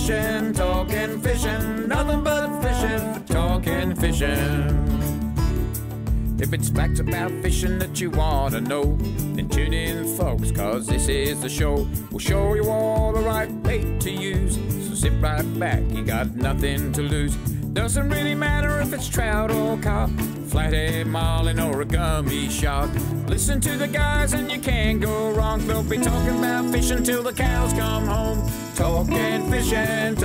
fishing, nothing but fishing, talking fishing. If it's facts about fishing that you want to know, then tune in, folks, cause this is the show. We'll show you all the right bait to use, so sit right back, you got nothing to lose. Doesn't really matter if it's trout or carp, flathead, marlin or a gummy shark. Listen to the guys and you can't go wrong. They'll be talking about fishing till the cows come home. Talking fishing,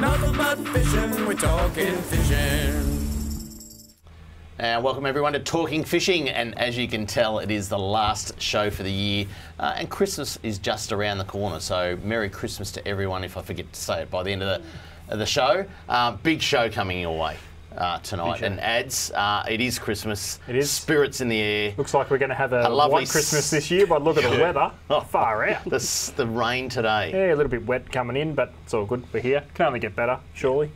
nothing but fishing, we're talking fishing. Welcome everyone to Talking Fishing, and as you can tell, it is the last show for the year, and Christmas is just around the corner, so Merry Christmas to everyone if I forget to say it by the end of the show. Big show coming your way tonight, and ads, it is Christmas. It is. Spirits in the air. Looks like we're going to have a lovely Christmas this year, but look at the weather. Far out. The rain today. Yeah, a little bit wet coming in, but it's all good. We're here. Can only get better, surely.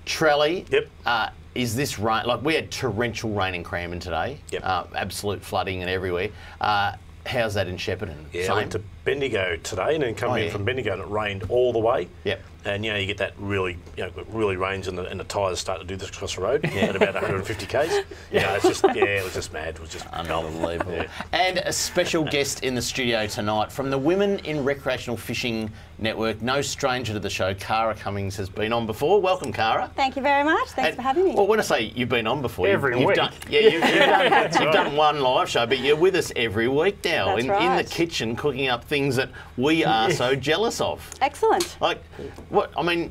Trelly. Yep. Is this rain, like we had torrential rain in Cranbourne today, absolute flooding and everywhere. How's that in Shepparton? Yeah, I went to Bendigo today and then coming in from Bendigo and it rained all the way. Yep. And you get that really, it really rains and the tyres start to do this across the road at about 150 k's. It's just, it was just mad. It was just unbelievable. Yeah. And a special guest in the studio tonight from the Women in Recreational Fishing Network, no stranger to the show. Cara Cummings has been on before. Welcome, Cara. Thank you very much. Thanks for having me. Well, when I say you've been on before, every week. You've done one live show, but you're with us every week now in the kitchen cooking up things that we are so jealous of. Excellent. Like,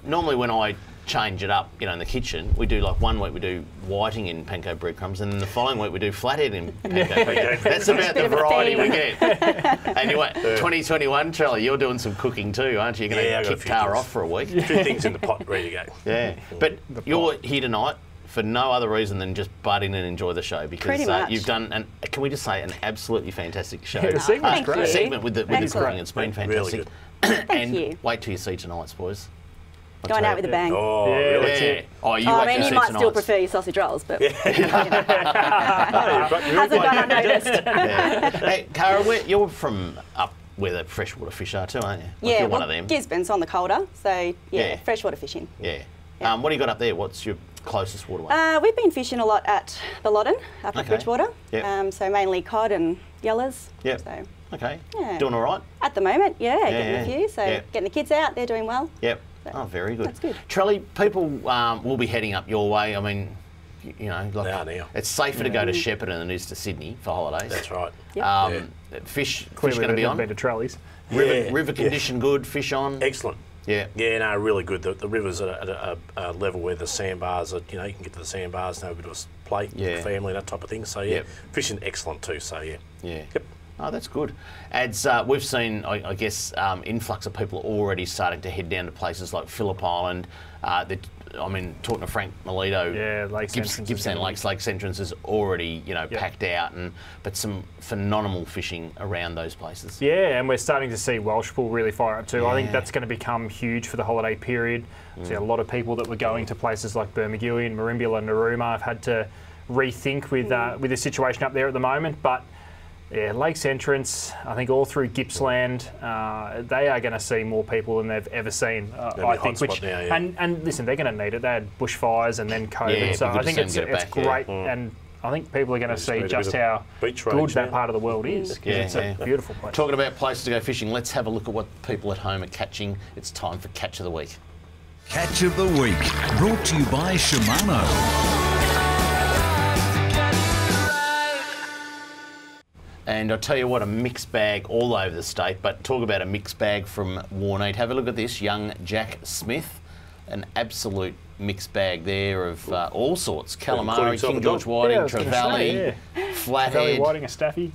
normally when I change it up, in the kitchen, we do like 1 week we do whiting in panko breadcrumbs, and then the following week we do flathead in panko breadcrumbs. That's about the variety we get. Anyway, 2021, Charlie, you're doing some cooking too, aren't you? You're going to kick Tara off for a week. A few things in the pot ready to go. Yeah, but you're here tonight for no other reason than just butt in and enjoy the show, because you've done, can we just say, an absolutely fantastic show. Yeah, the segment's great. The segment with the cooking, it's been fantastic. Really good. Thank you. Wait till you see tonight's, boys. Going out with a bang. Oh, really? Yeah. Oh, you you might still prefer your sausage rolls, but hasn't gone unnoticed. Hey, Cara, you're from up where the freshwater fish are too, aren't you? Yeah, you're one of them. Gisborne's on the colder, so freshwater fishing. Yeah. What do you got up there? What's your closest waterway? We've been fishing a lot at the Loddon up at Bridgewater. Yep. So mainly cod and yellows. Yeah. So, doing all right? At the moment, getting a few. So getting the kids out, they're doing well. Yep. So oh, very good. That's good. Trelly, people will be heading up your way. It's safer to go to Shepparton than it is to Sydney for holidays. That's right. Yep. Fish going to be on? Better trellies. River condition good, fish on? Excellent. Yeah. Yeah, no, really good. The river's at a level where the sandbars are, you can get to the sandbars and have a bit of a play with the family, that type of thing. So, fishing excellent too, so Yeah. Yep. Oh, that's good. As we've seen, I guess, influx of people already starting to head down to places like Phillip Island. Talking to Frank Melito, Gippsland Lakes entrance is already, packed out, but some phenomenal fishing around those places. Yeah, and we're starting to see Welsh Pool really fire up too. I think that's going to become huge for the holiday period. See, a lot of people that were going to places like Bermagui, Merimbula and Narooma have had to rethink with the situation up there at the moment, but yeah, Lakes entrance, I think all through Gippsland, they are going to see more people than they've ever seen, I think. And listen, they're going to need it. They had bushfires and then COVID, so I think it's great. And I think people are going to see just how good that part of the world is. It's a beautiful place. Talking about places to go fishing, let's have a look at what people at home are catching. It's time for Catch of the Week. Catch of the Week, brought to you by Shimano. And I'll tell you what, a mixed bag all over the state, but talk about a mixed bag from Warneat. Have a look at this, young Jack Smith. An absolute mixed bag there of all sorts. Calamari, King George Whiting, Trevally, Flathead. Whiting, a Staffy.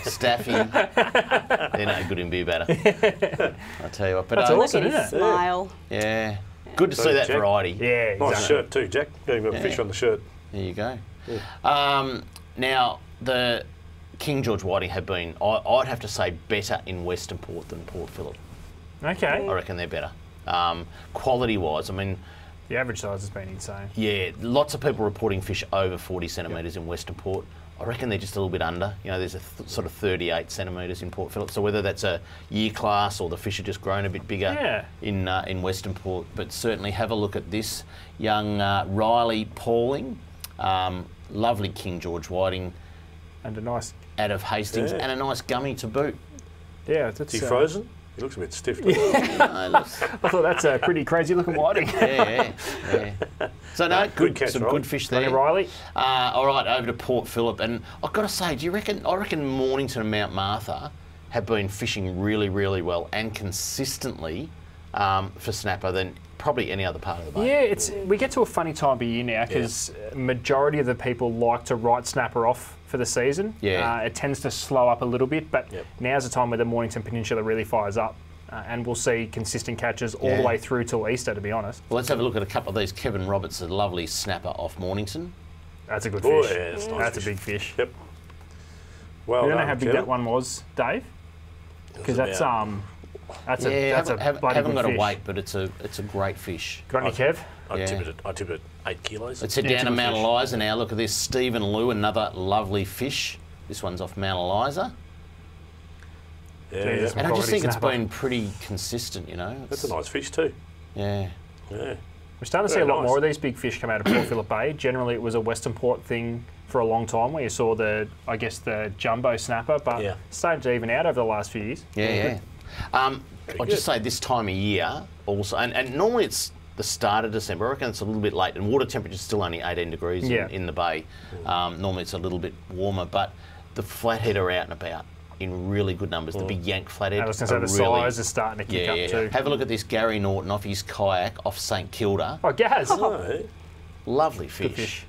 Staffy. They're no good in beer batter. I'll tell you what. But that's awesome, isn't it? Smile. Yeah. Good to see that variety. Yeah, exactly. Nice shirt too, Jack. You've got a fish on the shirt. There you go. Yeah. Now, the King George Whiting have been, I'd have to say, better in Western Port than Port Phillip. Okay. I reckon they're better. Quality-wise, the average size has been insane. Yeah, lots of people reporting fish over 40 centimetres in Western Port. I reckon they're just a little bit under. You know, there's a sort of 38 centimetres in Port Phillip. So whether that's a year class or the fish have just grown a bit bigger in Western Port, but certainly have a look at this young Riley Pauling, lovely King George whiting, and a nice out of Hastings, and a nice gummy to boot. Yeah, that's. Is he frozen? He looks a bit stiff. No, I thought that's a pretty crazy looking whiting. yeah. So no, good catch, some good fish there. Riley. All right, over to Port Phillip, and I've got to say, do you reckon? I reckon Mornington and Mount Martha have been fishing really, really well and consistently for snapper than probably any other part of the bay. Yeah, we get to a funny time of year now because majority of the people like to write snapper off for the season. Yeah. It tends to slow up a little bit, but now's the time where the Mornington Peninsula really fires up. And we'll see consistent catches all the way through till Easter, to be honest. Well, let's have a look at a couple of these. Kevin Roberts, a lovely snapper off Mornington. That's a good fish. Yeah, that's nice. That's a big fish. Yep. Well, you don't know how big that one was, Dave? Because that's a haven't got a weight, but it's a great fish. Good on you, Kev. I tip it 8 kilos. Let's head down to Mount Eliza now. Look at this, Stephen Liu, another lovely fish. This one's off Mount Eliza. Yeah, and I just think it's been pretty consistent, you know. That's a nice fish too. Yeah. We're starting to see a lot more of these big fish come out of Port Phillip Bay. Generally, it was a Western Port thing for a long time where you saw the jumbo snapper, but started to even out over the last few years. I'll just say this time of year also, and normally it's the start of December. I reckon it's a little bit late, and water temperature's still only 18 degrees in the bay. Normally it's a little bit warmer, but the flathead are out and about in really good numbers. The big yank flathead. I was going to say the size is starting to kick up too. Have a look at this Gary Norton off his kayak off St Kilda. Oh, Gaz. Lovely fish. Good fish.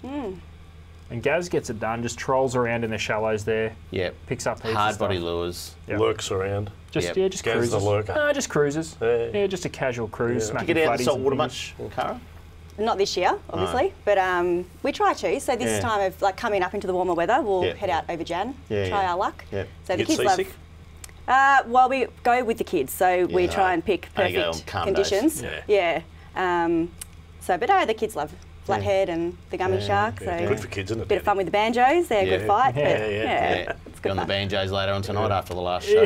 And Gaz gets it done, just trolls around in the shallows there. Yep. Picks up heaps hard of stuff. body lures. Lurks around. Just Gaz cruises. the lurker. No, just cruises. Yeah, just a casual cruise. Do you get out in the salt water much, Cara? Not this year, obviously, but we try to. So this time of coming up into the warmer weather, we'll head out over Jan, try our luck. So the kids love. Well, we go with the kids, so we try and pick perfect conditions. So, but the kids love flathead and the gummy shark. So good for kids, isn't it? Bit of fun with the banjos. They're a good fight. It's good on the banjos later on tonight after the last show.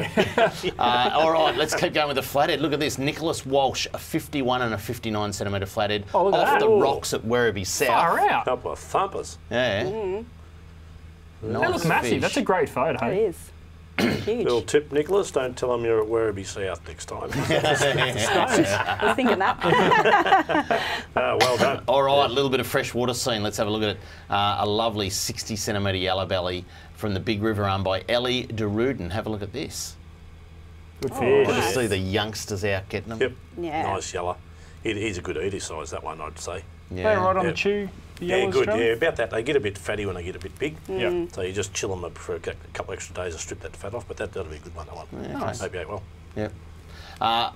All right, let's keep going with the flathead. Look at this, Nicholas Walsh, a 51 and a 59 centimetre flathead off the rocks at Werribee South. Far out. Couple of thumpers. Nice that looks massive. fish. That's a great photo. It is. Huge. Little tip, Nicholas, don't tell them you're at Werribee South next time. I was thinking that. Well done. All right, a little bit of freshwater scene. Let's have a look at it. A lovely 60 centimetre yellow belly from the Big River Arm by Ellie DeRuden. Have a look at this. Good fish. Good to see the youngsters out getting them. Yep. Yeah. Nice yellow. He's a good eater size, that one, I'd say. They're right on the chew. Yeah, good. Yeah, about that. They get a bit fatty when they get a bit big. Yeah. So you just chill them for a couple extra days to strip that fat off. But that'll be a good one. That one. Yeah, nice. Hope you ate well. Yep.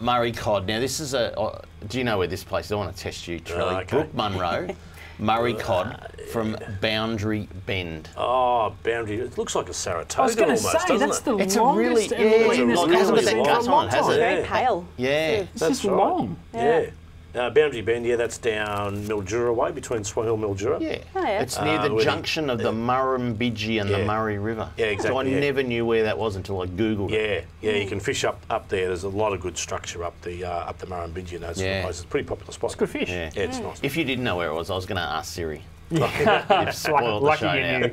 Murray Cod. Now this is do you know where this place is? I want to test you, Trelly. Brooke Munro, Murray Cod from Boundary Bend. Oh, Boundary. It looks like a Saratoga I was going to almost, say, doesn't that's it? the It's longest a really, and leanest it hasn't got that I've gut seen on, has it? Very pale. Yeah. It's just long. Yeah. Boundary Bend, that's down Mildura way, between Swan Hill and Mildura. Yeah. Oh, yeah. It's near the junction of the Murrumbidgee and the Murray River. Yeah, exactly. So I never knew where that was until I Googled it. Yeah, you can fish up there. There's a lot of good structure up the Murrumbidgee and those sort of places. It's a pretty popular spot. It's good fish. Yeah. It's nice. If you didn't know where it was, I was going to ask Siri. Lucky Spoiled the show you now. knew.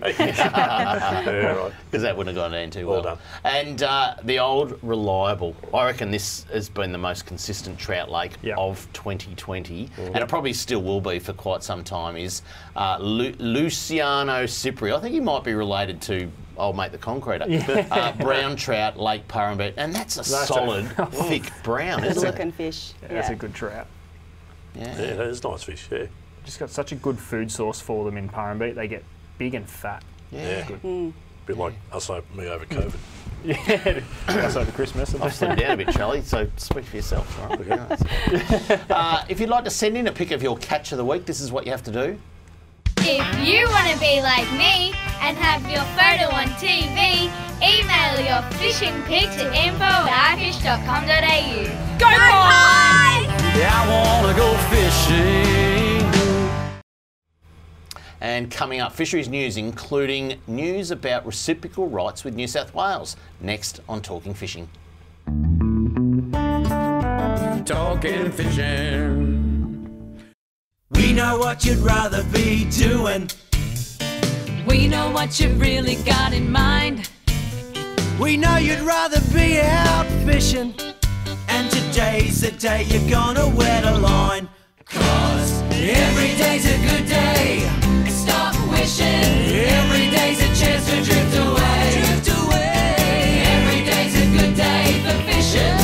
Because that wouldn't have gone down too well. Well done. And the old reliable, I reckon this has been the most consistent trout lake of 2020, and it probably still will be for quite some time, is Luciano Cipri. I think he might be related to old mate the concreter. Brown trout, Lake Purrumbete, and that's a solid, thick brown, isn't it? Looking fish. Yeah, that's a good trout. Yeah, that is nice fish, Just got such a good food source for them in Purrumbete. They get big and fat. Yeah. Good. A bit like us me over COVID. Yeah, that's over Christmas. I've slimmed down a bit, Charlie, so speak for yourself. Right? If you'd like to send in a pic of your catch of the week, this is what you have to do. If you want to be like me and have your photo on TV, email your fishing pic to info@ifish.com.au. Go Pies! Yeah, I wanna go fishing. And coming up, fisheries news, including news about reciprocal rights with New South Wales. Next on Talking Fishing. Talking fishing. We know what you'd rather be doing. We know what you've really got in mind. We know you'd rather be out fishing. And today's the day you're gonna wet a line. 'Cause every day's a good day. Stop wishing. Every day's a chance to drift away. Drift away. Every day's a good day for fishing.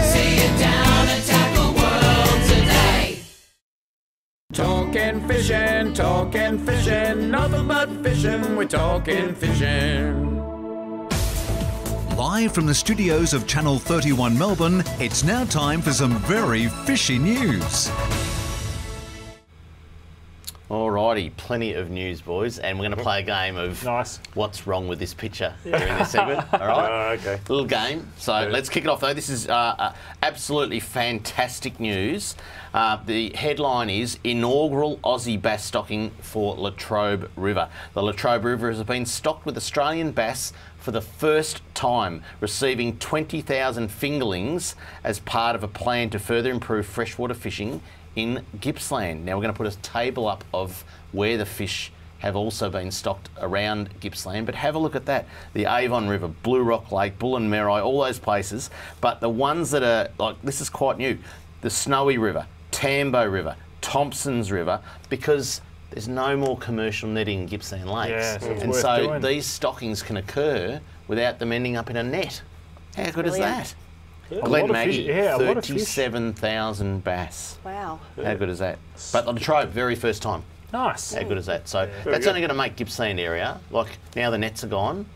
See it down and tackle world today. Talking fishing, nothing but fishing. We're talking fishing. Live from the studios of Channel 31 Melbourne, it's now time for some very fishy news. Alrighty, plenty of news, boys, and we're going to play a game of what's wrong with this picture during this segment. All right, okay. Little game. So let's kick it off though. This is absolutely fantastic news. The headline is inaugural Aussie bass stocking for Latrobe River. The Latrobe River has been stocked with Australian bass for the first time, receiving 20,000 fingerlings as part of a plan to further improve freshwater fishing in Gippsland. Now we're going to put a table up of where the fish have also been stocked around Gippsland, but have a look at that. The Avon River, Blue Rock Lake, Bullen Merri, all those places, but the ones that are, like, this is quite new, the Snowy River, Tambo River, Thompson's River, because there's no more commercial netting in Gippsland Lakes. Yeah, so it's and worth so doing. these stockings can occur without them ending up in a net. How good is that? Glen Maggie, 37,000 bass. Wow. How good is that? But the Latrobe, very first time. Nice. How good is that? So that's only going to make Gippsland area, like now the nets are gone,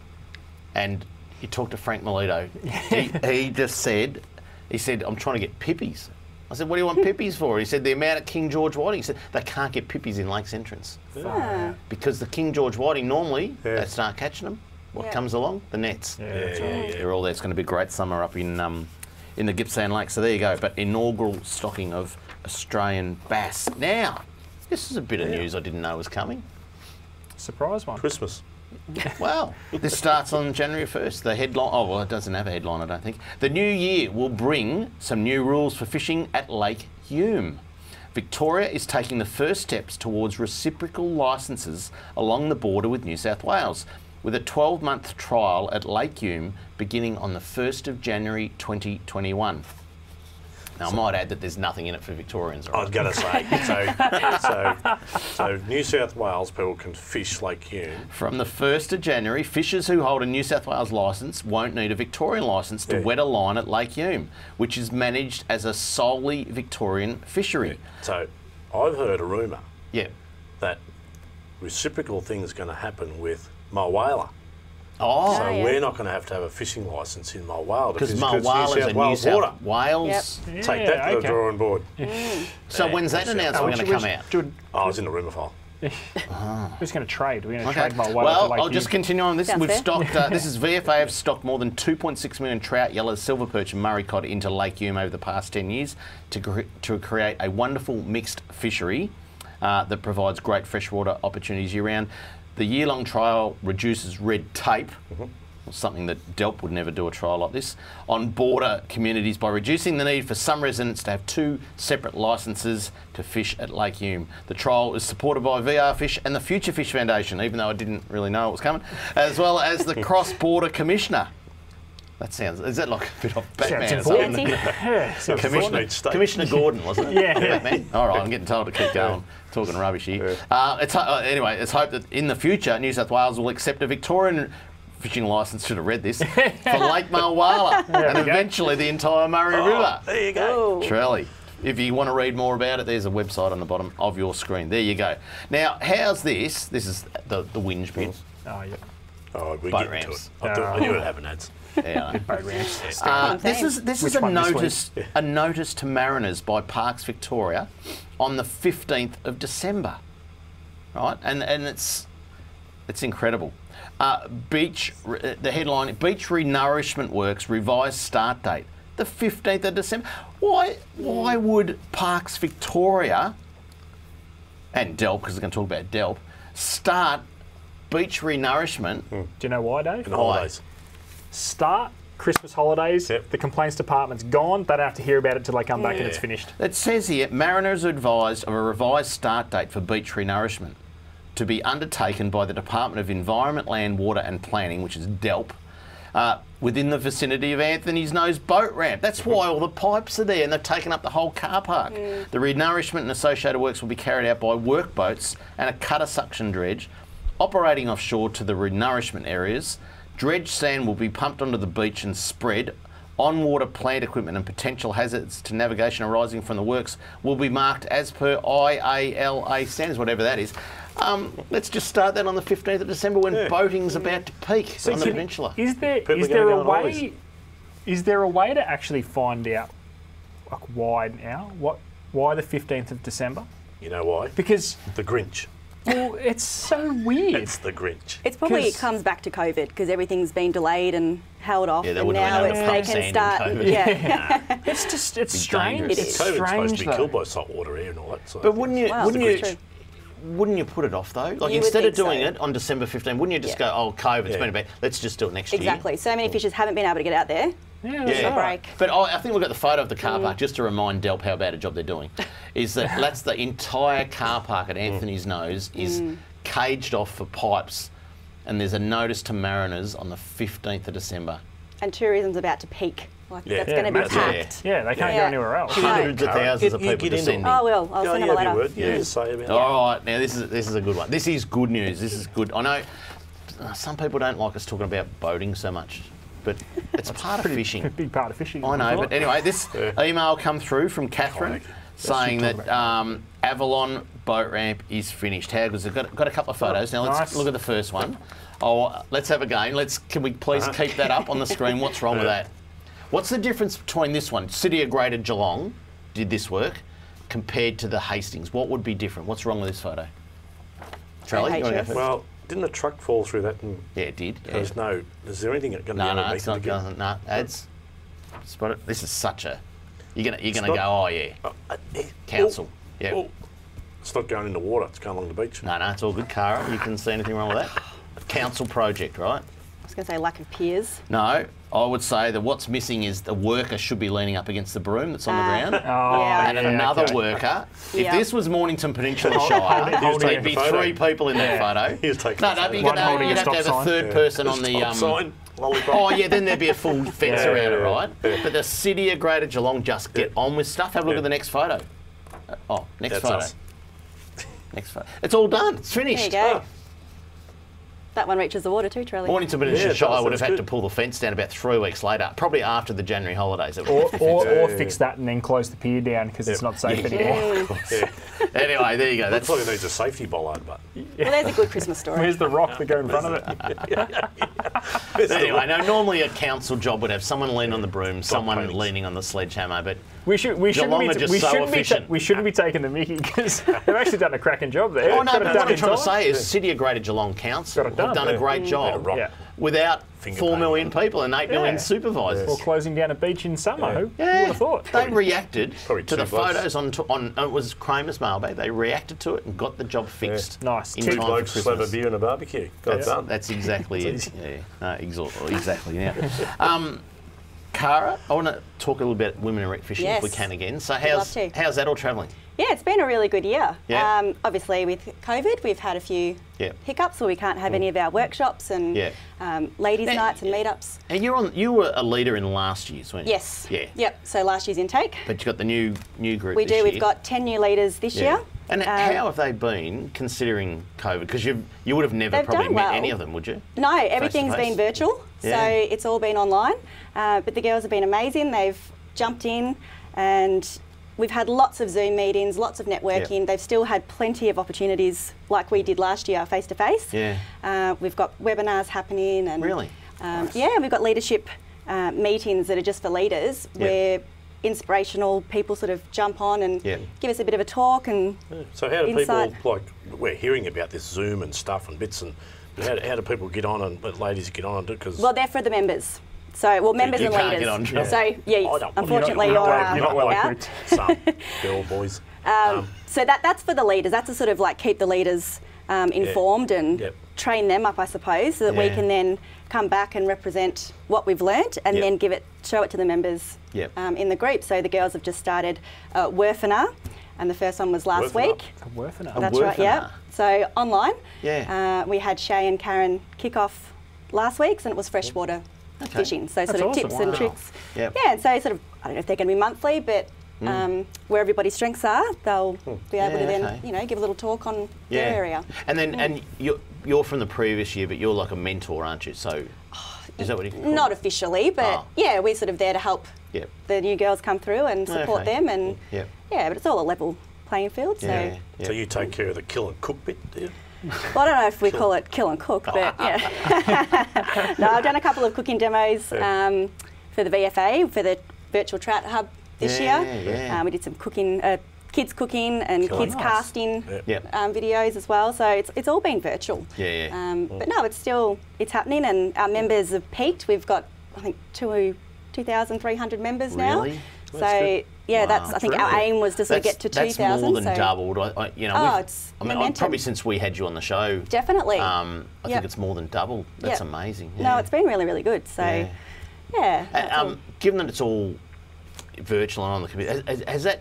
and you talk to Frank Melito, he just said, I'm trying to get pippies. I said, what do you want pippies for? He said, the amount of King George whiting. He said, they can't get pippies in Lakes Entrance. Yeah. Because the King George whiting, normally, they start catching them. What comes along? The nets. They're all there. It's going to be a great summer up in the Gippsland Lake. So there you go. But inaugural stocking of Australian bass. Now, this is a bit of news I didn't know was coming. Surprise one. Christmas. Well, this starts on January 1st. The headline, oh, well, it doesn't have a headline, I don't think. The new year will bring some new rules for fishing at Lake Hume. Victoria is taking the first steps towards reciprocal licences along the border with New South Wales, with a 12-month trial at Lake Hume beginning on the 1st of January 2021. Now, I might add that there's nothing in it for Victorians. Right? I was going to say, so New South Wales people can fish Lake Hume. From the 1st of January, fishers who hold a New South Wales licence won't need a Victorian licence to wet a line at Lake Hume, which is managed as a solely Victorian fishery. So I've heard a rumour that reciprocal thing's going to happen with Mulwala. Oh, so we're not going to have a fishing licence in Mulwala because Mulwala is a New South Wales. Take that to the drawing board. So when's that announcement going to come out? Oh, it's in the rumour file. Who's going to trade? We're going to trade Mulwala. Well, I'll just continue on this. We've stocked. This is VFA have stocked more than 2.6 million trout, yellow, silver perch, and Murray cod into Lake Hume over the past 10 years to create a wonderful mixed fishery that provides great freshwater opportunities year round. The year-long trial reduces red tape, something that DELP would never do a trial like this, on border communities by reducing the need for some residents to have 2 separate licences to fish at Lake Hume. The trial is supported by VR Fish and the Future Fish Foundation, even though I didn't really know it was coming, as well as the Cross-Border Commissioner. That sounds, is that like a bit of Batman or something? Commissioner Gordon, wasn't it? Batman? All right, I'm getting told to keep going, talking rubbish here. Anyway, it's hoped that in the future, New South Wales will accept a Victorian fishing licence, should have read this, for Lake Mulwala and eventually the entire Murray River. There you go. Truly. If you want to read more about it, there's a website on the bottom of your screen. There you go. Now, how's this? This is the whinge bit. Oh, yeah. Oh, we Boat get into ramps. it. I knew it happened, ads. Yeah. Boat ramps. This is a notice to mariners by Parks Victoria on the 15th of December, right? And it's incredible. The headline: Beach Renourishment Works revised start date the 15th of December. Why would Parks Victoria and DELP, because we're going to talk about DELP, start beach renourishment. Do you know why, Dave? In the holidays. Start Christmas holidays. The complaints department's gone. They don't have to hear about it till they come back and it's finished. It says here, mariners are advised of a revised start date for beach renourishment to be undertaken by the Department of Environment, Land, Water and Planning, which is DELP, within the vicinity of Anthony's Nose boat ramp. That's why all the pipes are there and they've taken up the whole car park. The renourishment and associated works will be carried out by work boats and a cutter suction dredge operating offshore to the renourishment areas. Dredged sand will be pumped onto the beach and spread. On-water plant equipment and potential hazards to navigation arising from the works will be marked as per IALA standards, whatever that is. Let's just start that on the 15th of December when boating's about to peak on the peninsula. Is there a way to actually find out why now? Why the 15th of December? You know why? Because the Grinch. Well, it's so weird. It's the Grinch. It's probably it comes back to COVID because everything's been delayed and held off, and now they can start. It's just strange. It's COVID's supposed to be killed by salt water air and all that. So. But wouldn't you put it off though? Like instead of doing it on December 15, wouldn't you just go, oh, COVID's been a bit, let's just do it next year? Exactly. So many fishers haven't been able to get out there. Yeah, break. But I think we've got the photo of the car park just to remind DELP how bad a job they're doing. Is that's the entire car park at Anthony's Nose is caged off for pipes, and there's a notice to mariners on the 15th of December. And tourism's about to peak. Like that's going to be packed. Yeah, they can't go anywhere else. Hundreds of thousands of people descending. Oh, well, I'll send them a letter. All right, now this is a good one. This is good news. This is good. I know some people don't like us talking about boating so much, but it's part of fishing. A big part of fishing. I know, but anyway, this email come through from Catherine saying that Avalon boat ramp is finished. How good? I've got a couple of photos. Now let's look at the first one. Oh, let's have a game. Can we please keep that up on the screen? What's wrong with that? What's the difference between this one? City of Greater Geelong did this work compared to the Hastings. What would be different? What's wrong with this photo? Charlie, you want to go first? Well, didn't a truck fall through that? And yeah, it did. Is there anything going to No, it's not going. No, ads. Spot it. This is such a. You're gonna go. Oh yeah. Council. Yeah. Well, it's not going in the water. It's going along the beach. No, it's all good, Cara. You can see anything wrong with that? Council project, right? I was going to say lack of piers. No, I would say that what's missing is the worker should be leaning up against the broom that's on the ground. And another worker. If this was Mornington Peninsula Shire, there'd be three people in that photo. You'd have to have a third person on the... sign. Oh, yeah, then there'd be a full fence around it, right? But the City of Greater Geelong just get on with stuff. Have a look at the next photo. Next photo. Next photo. It's all done. It's finished. There you go. That one reaches the water too, Charlie. Mornington Peninsula Shire would have had to pull the fence down about 3 weeks later, probably after the January holidays. Or fix that and then close the pier down because it's not safe anymore. Anyway, there you go. That's like it needs a safety bollard, but... Well, there's a good Christmas story. Where's the rock that go in front of it? Anyway, now normally a council job would have someone lean on the broom, someone leaning on the sledgehammer, but we shouldn't be taking the mickey because they've actually done a cracking job there. Oh no, but what I'm trying to say is City of Greater Geelong Council have done a great job without 4 million people and 8 million supervisors. Or closing down a beach in summer. Who would have thought? They reacted to the photos on it was Kramers Mailbag. They reacted to it and got the job fixed. Nice. Two blokes slap a beer and a barbecue. That's exactly it. Exactly. Now, Cara, I want to talk a little bit about women in wreck fishing if we can again. So how's that all travelling? Yeah, it's been a really good year. Yeah. Obviously, with COVID, we've had a few hiccups, so we can't have any of our workshops and ladies' nights and meetups. And you were a leader in last year's, weren't you? Yes. Yeah. Yep. So last year's intake. But you got the new group. We do. We've got 10 new leaders this year. And how have they been considering COVID? Because you would have never probably met any of them, would you? No, everything's been virtual, so it's all been online. But the girls have been amazing. They've jumped in and we've had lots of Zoom meetings, lots of networking. Yep. They've still had plenty of opportunities like we did last year, face-to-face. Yeah. We've got webinars happening. And, really? Nice. Yeah, we've got leadership meetings that are just for leaders where inspirational people sort of jump on and give us a bit of a talk and So how do people, like, we're hearing about this Zoom and stuff and bits, and how do people get on and let ladies get on and do it? Well, they're for the members. So, members and leaders. Get on, So, unfortunately, you're not well out. Some girl boys. So that's for the leaders. That's to sort of like keep the leaders informed and train them up, I suppose, so that we can then come back and represent what we've learnt and then show it to the members in the group. So the girls have just started WIRF, and the first one was last week. That's right, yeah. So online. We had Shay and Karen kick off last week's, and it was freshwater fishing. So sort of tips and tricks. Yeah, and so sort of, I don't know if they're going to be monthly, but where everybody's strengths are, they'll be able to then, you know, give a little talk on their area. And then, and you're from the previous year, but you're like a mentor, aren't you? So, is that what you call it? Not officially, but yeah, we're sort of there to help the new girls come through and support them, and yeah, but it's all a level playing field. So, so you take care of the kill and cook bit, do you? Well, I don't know if we call it kill and cook, but yeah. No, I've done a couple of cooking demos for the VFA, for the Virtual Trout Hub this year. We did some cooking, kids cooking and kids casting videos as well. So it's all been virtual. But no, it's happening, and our members have peaked. We've got, I think, 2,300 members now. So yeah, that's I think our aim was to sort of get to 2,000. That's more than doubled. You know, it's probably since we had you on the show. Definitely. I think it's more than doubled. That's amazing. No, it's been really, really good. So yeah. Given that it's all virtual and on the computer, has that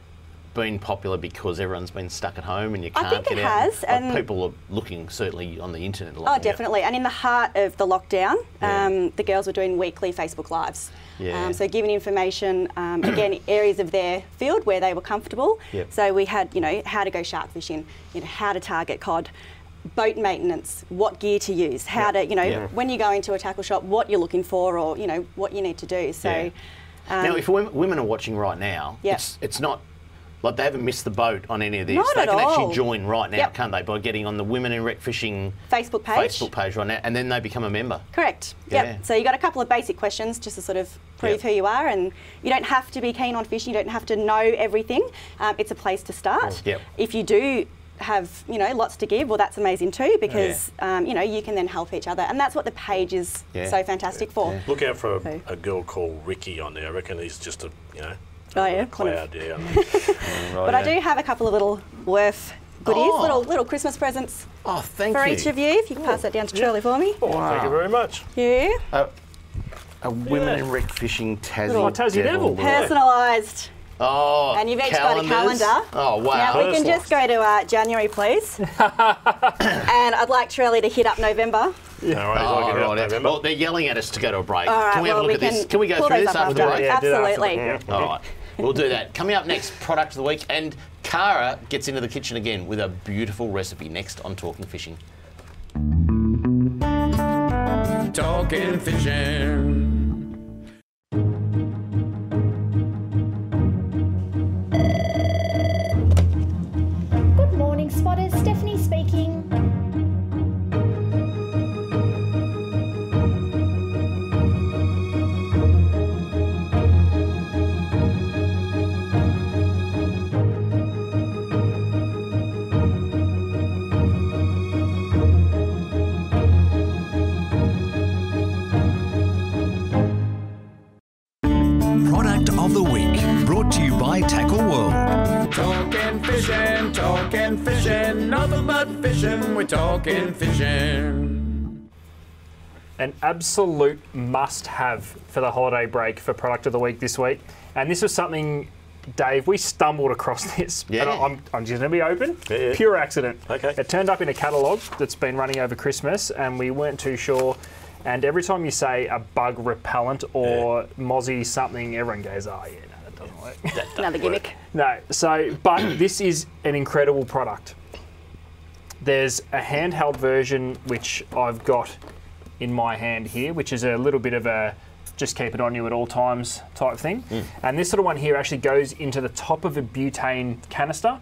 been popular because everyone's been stuck at home and you can't get out? I think it has. And people are looking certainly on the internet a lot. Oh, definitely. And in the heart of the lockdown, the girls were doing weekly Facebook Lives. So giving information, again, areas of their field where they were comfortable. So we had, you know, how to go shark fishing, you know, how to target cod, boat maintenance, what gear to use, how to, you know, when you go into a tackle shop, what you're looking for, or, you know, what you need to do. So now, if women are watching right now, it's not like they haven't missed the boat on any of this. Not they at can all. actually join right now, can't they, by getting on the Women in Wreck Fishing Facebook page right now, and then they become a member. Correct. Yep. So you got a couple of basic questions just to sort of prove who you are, and you don't have to be keen on fishing. You don't have to know everything. It's a place to start. If you do have, you know, lots to give, well, that's amazing too, because you know, you can then help each other, and that's what the page is so fantastic for. Look out for a girl called Ricky on there. I reckon he's just a, you know, cloud. But I do have a couple of little WIRF goodies, little Christmas presents for each of you. If you can pass that down to Charlie for me. Thank you very much. A Women in Wreck Fishing Tassie Devil. Personalised. Oh, and you've each got a calendar. Oh, wow. Now, we can just go to January, please. And I'd like Shirley to hit up November. Well, they're yelling at us to go to a break. All right, can we have a look at this? Can we go through this after the break? Absolutely. All right, we'll do that. Coming up next, product of the week, and Cara gets into the kitchen again with a beautiful recipe next on Talking Fishing. Talking Fishing. Good morning, spotters. Stephanie speaking. Product of the week, brought to you by Tackle World. Talking fishing, nothing but fishing, we're talking fishing. An absolute must-have for the holiday break for product of the week this week. And this was something, Dave, we stumbled across this. And I'm just going to be open. Pure accident. It turned up in a catalogue that's been running over Christmas, and we weren't too sure. And every time you say a bug repellent or Mozzie something, everyone goes, oh yeah, no, that doesn't work. Another gimmick. No, so, but this is an incredible product. There's a handheld version, which I've got in my hand here, which is a little bit of a just keep it on you at all times type thing. And this little one here actually goes into the top of a butane canister.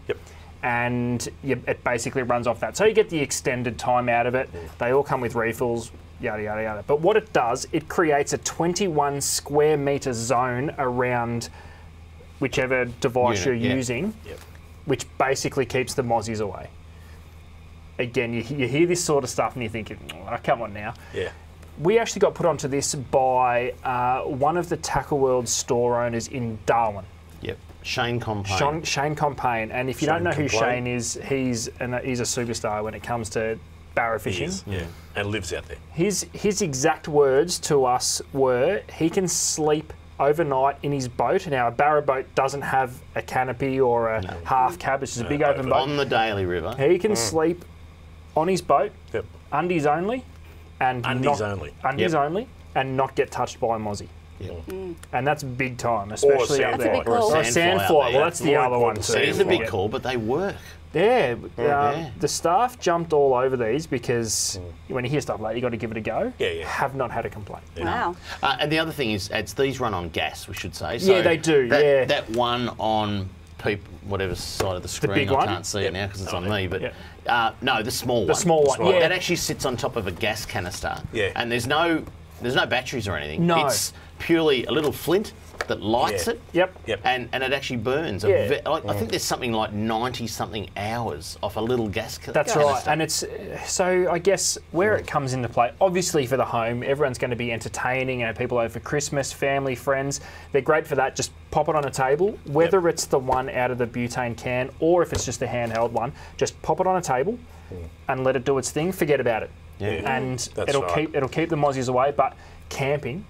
And it basically runs off that. So you get the extended time out of it. They all come with refills, yada, yada, yada. But what it does, it creates a 21 square metre zone around whichever device you're using, which basically keeps the mozzies away. Again, you hear this sort of stuff and you're thinking, oh, come on now. We actually got put onto this by one of the Tackle World store owners in Darwin. Shane Compain. Shane Compain. And if you don't know who Shane is, he's a superstar when it comes to barra fishing. Yeah, and lives out there. His exact words to us were, he can sleep overnight in his boat. Now, a barra boat doesn't have a canopy or a half cab. It's just a big open boat. On the Daly River. He can sleep on his boat, undies only, and undies only, and not get touched by a mozzie. And that's big time, especially out there. Or a sandfly. Well, that's the other one too. It is a big call, but they work. Yeah, the staff jumped all over these because when you hear stuff like that, you got to give it a go. Have not had a complaint. Wow. And the other thing is, these run on gas, we should say. So yeah, they do. That one on whatever side of the screen, big I one? can't see it now because it's on me. But no, the small one. The small one. Yeah. That actually sits on top of a gas canister. Yeah. And there's no batteries or anything. No. It's purely a little flint that lights it. Yep. And it actually burns. I think there's something like 90-something hours off a little gas canister. That's right. And it's so I guess where it comes into play, obviously for the home, everyone's going to be entertaining. People over for Christmas, family, friends. They're great for that. Just pop it on a table, whether it's the one out of the butane can or if it's just a handheld one. Just pop it on a table and let it do its thing. Forget about it. And it'll keep the mozzies away. But camping.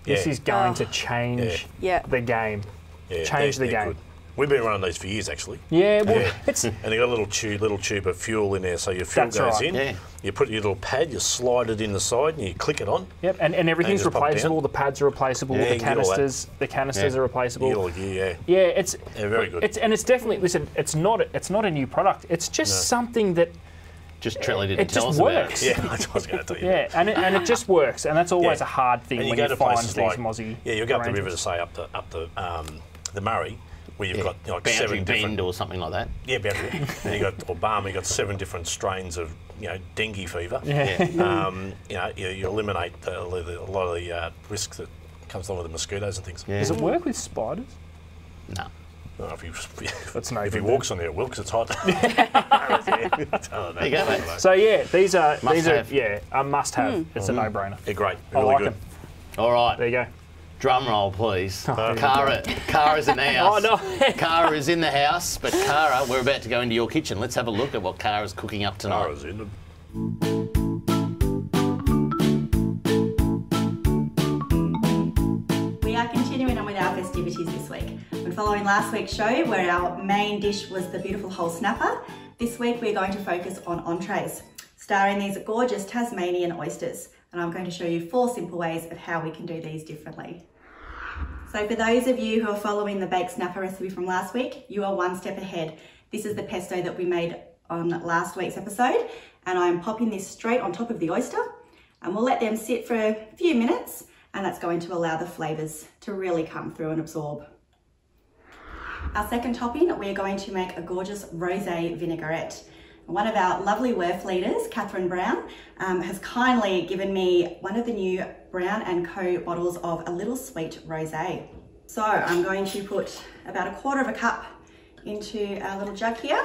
This is going to change the game. Change the game. Good. We've been running these for years, actually. Yeah, well, it's... And you got a little tube of fuel in there, so your fuel goes in. Yeah. You put your little pad, you slide it in the side, and you click it on. Yep, and everything's replaceable. The pads are replaceable. The canisters are replaceable. Yeah, it's very good. It's definitely, listen. It's not a new product. It's just something that. Just Trelly didn't tell us about it. Yeah, I was going to tell you. Yeah, and it just works, and that's always a hard thing when you find these mozzie. Yeah, you go up the river to say up the Murray, where you've got like Boundary 7 different Bend or something like that. Yeah, Boundary. And you got Obama. You got 7 different strains of dengue fever. You eliminate a lot of the risk that comes along with the mosquitoes and things. Yeah. Does it work with spiders? No. No, if he walks on there, it will because it's hot. There you go, mate. So these are a must-have. It's a no-brainer. They're great. I Really like good. them. All right. There you go. Drum roll, please. Cara's in the house. Oh, no. Cara is in the house, but Cara, we're about to go into your kitchen. Let's have a look at what Cara's cooking up tonight. Cara's in them. We are continuing on with our festivities this week. When following last week's show, where our main dish was the beautiful whole snapper, this week we're going to focus on entrees, starring these gorgeous Tasmanian oysters. And I'm going to show you 4 simple ways of how we can do these differently. So for those of you who are following the baked snapper recipe from last week, you are one step ahead. This is the pesto that we made on last week's episode, and I'm popping this straight on top of the oyster, and we'll let them sit for a few minutes, and that's going to allow the flavours to really come through and absorb. Our second topping, we're going to make a gorgeous rosé vinaigrette. One of our lovely WIRF leaders, Catherine Brown, has kindly given me one of the new Brown & Co bottles of a little sweet rosé. So I'm going to put about 1/4 cup into our little jug here.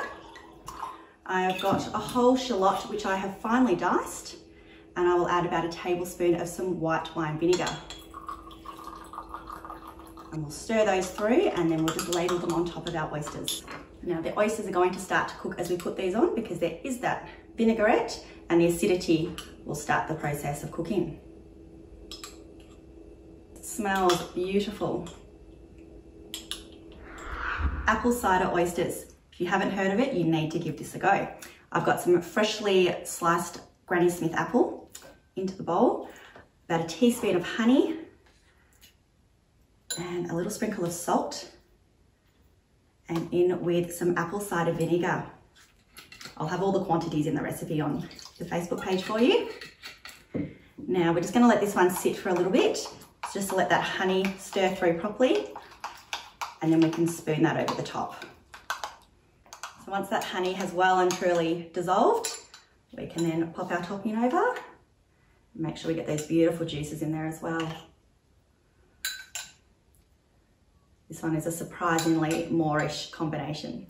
I have got a whole shallot which I have finely diced, and I will add about 1 tablespoon of some white wine vinegar. And we'll stir those through, and then we'll just ladle them on top of our oysters. Now the oysters are going to start to cook as we put these on because there is that vinaigrette, and the acidity will start the process of cooking. It smells beautiful. Apple cider oysters. If you haven't heard of it, you need to give this a go. I've got some freshly sliced Granny Smith apple into the bowl, about 1 teaspoon of honey, and a little sprinkle of salt, and in with some apple cider vinegar. I'll have all the quantities in the recipe on the Facebook page for you. Now we're just going to let this one sit for a little bit, just to let that honey stir through properly, and then we can spoon that over the top. So once that honey has well and truly dissolved, we can then pop our topping over. Make sure we get those beautiful juices in there as well. This one is a surprisingly Moorish combination.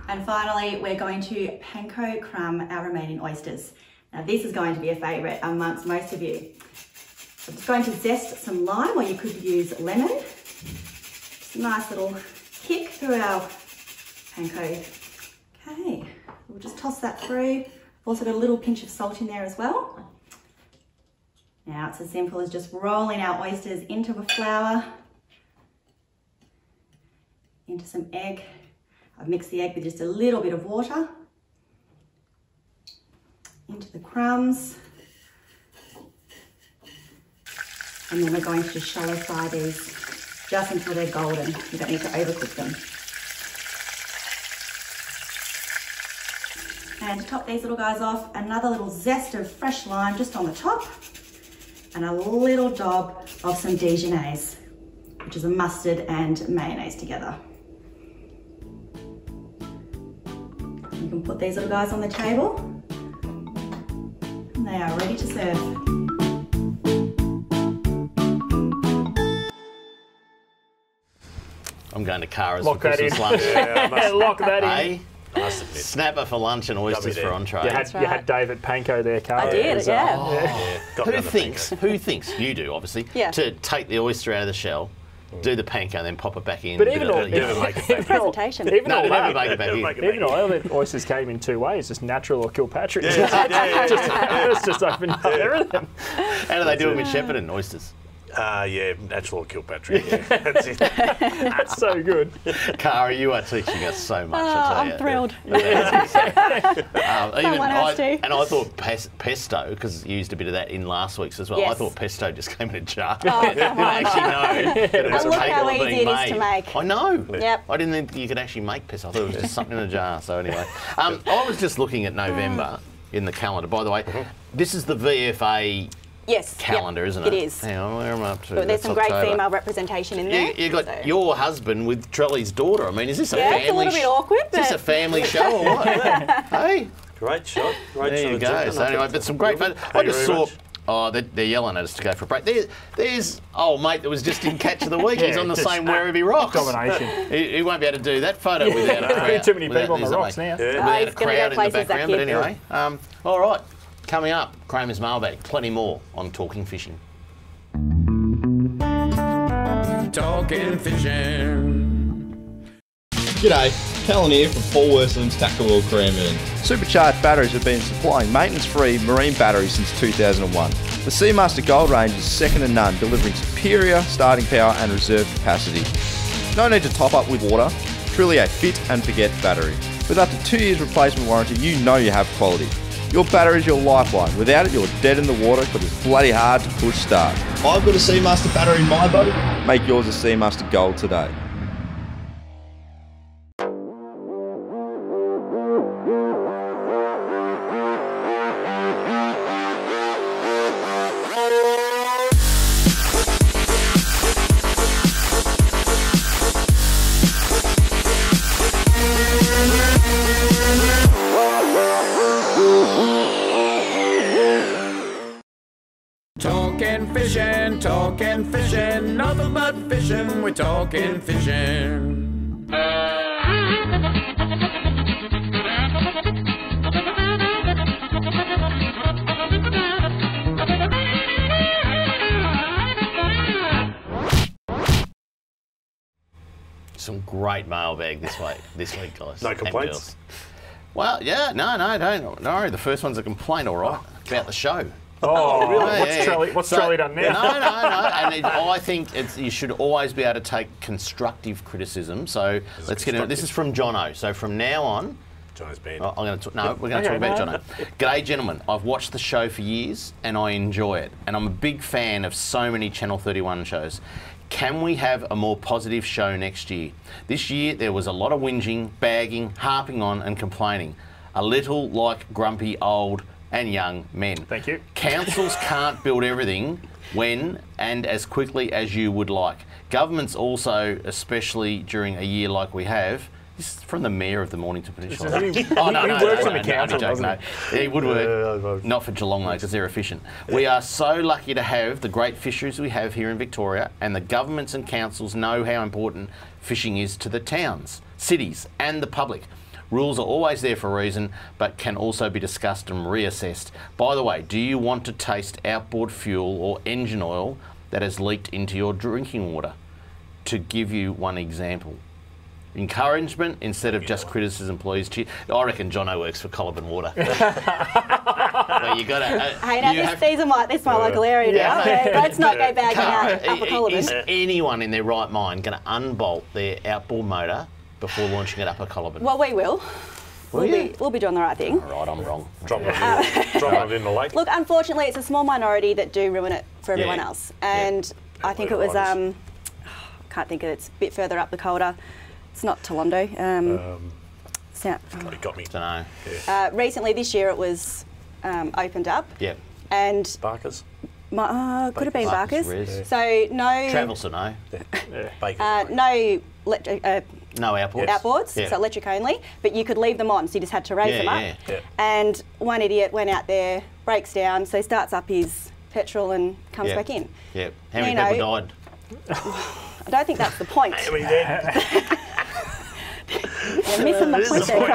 And finally, we're going to panko crumb our remaining oysters. Now this is going to be a favourite amongst most of you. I'm just going to zest some lime, or you could use lemon. Just a nice little through our panko. Okay, we'll just toss that through. Also got a little pinch of salt in there as well. Now it's as simple as just rolling our oysters into a flour, into some egg. I've mixed the egg with just a little bit of water, into the crumbs, and then we're going to just shallow fry these just until they're golden. You don't need to overcook them. And to top these little guys off, another little zest of fresh lime just on the top, and a little dob of some Dijonnaise, which is a mustard and mayonnaise together. You can put these little guys on the table, and they are ready to serve. I'm going to Cara's for Christmas lunch. Yeah, lock that in. Hey? Snapper for lunch and oysters for entree. You had David Panko there, Cara. I did, yeah. Who thinks, you do obviously, to take the oyster out of the shell, do the panko and then pop it back in? But even presentation. Even all the oysters came in two ways, just natural or Kilpatrick. It's just opened up everything. How do they do them in Shepparton, oysters? Yeah, natural Kilpatrick. Yeah. That's it. That's so good. Cara, you are teaching us so much. I'm thrilled. I thought pesto, because you used a bit of that in last week's as well. Yes. I thought pesto just came in a jar. Oh, I didn't actually know that it was look how capable of easy being it is to made. make. I know. Yep. I didn't think you could actually make pesto. I thought it was just something in a jar. So anyway, I was just looking at November in the calendar. By the way, this is the VFA. Yes. Calendar, isn't it? It is. Hang on, where am I up to? But there's some great female representation in there. You got your husband with Trelly's daughter. I mean, is this a family? It's a little bit awkward. Is this a family show or what? Hey, great shot. There you go. So anyway, but some great photos. I just saw. Oh, they're yelling at us to go for a break. There's old mate that was just in Catch of the Week. He's on the same wherever he rocks. Domination. He won't be able to do that photo without a crowd. Too many people on the rocks now. Without a crowd in the background. But anyway, all right. Coming up, Kramers Mailbag, plenty more on Talking Fishing. Talking Fishing. G'day, Callan here from Paul Worsland's Tackle World Cranbourne. Supercharged batteries have been supplying maintenance-free marine batteries since 2001. The Seamaster Gold range is second to none, delivering superior starting power and reserve capacity. No need to top up with water, truly a fit and forget battery. With up to 2 years replacement warranty, you know you have quality. Your battery is your lifeline. Without it, you're dead in the water because it's bloody hard to push start. I've got a Seamaster battery in my boat. Make yours a Seamaster Gold today. Talking fishing, nothing but fishing, we're talking fishing. Some great mailbag this week, guys. No complaints? Well, yeah, no, don't. No, the first one's a complaint, all right, about the show. Oh, really? What's Trelly done now? No. And I think you should always be able to take constructive criticism. So let's get into it. This is from Jono. So from now on, Jono's banned. we're going to talk about Jono. G'day, gentlemen. I've watched the show for years and I enjoy it. And I'm a big fan of so many Channel 31 shows. Can we have a more positive show next year? This year there was a lot of whinging, bagging, harping on and complaining. A little like grumpy old and young men. Thank you. Councils can't build everything when and as quickly as you would like. Governments also, especially during a year like we have. This is from the Mayor of the Mornington Peninsula. He works in the council, doesn't he? He would work. Not for Geelong though, because they're efficient. We are so lucky to have the great fisheries we have here in Victoria, and the governments and councils know how important fishing is to the towns, cities and the public. Rules are always there for a reason, but can also be discussed and reassessed. By the way, do you want to taste outboard fuel or engine oil that has leaked into your drinking water? To give you one example. encouragement instead of just criticism, please. I reckon Jono works for Colibin Water. Well, you got to. Hey, now these are my local area now. So let's not go bagging out Upper Colibin. Is anyone in their right mind going to unbolt their outboard motor before launching at Upper Colibin? Well, we will. We'll be doing the right thing. All right, I'm wrong. Drop it in the lake. Look, unfortunately, it's a small minority that do ruin it for everyone else. And I think it was, I can't think of it, it's a bit further up the Calder. It's not Tolondo. It got me. Don't know. Yeah. Recently, this year, it was opened up. Yep. And Barkers? Could have been Barkers. Yeah. So no... Travels or no? No outboards, so electric only, but you could leave them on, so you just had to raise them up. Yeah. And one idiot went out there, breaks down, so he starts up his petrol and comes back in. Yeah. How many people died? I don't think that's the point. You're missing the point there,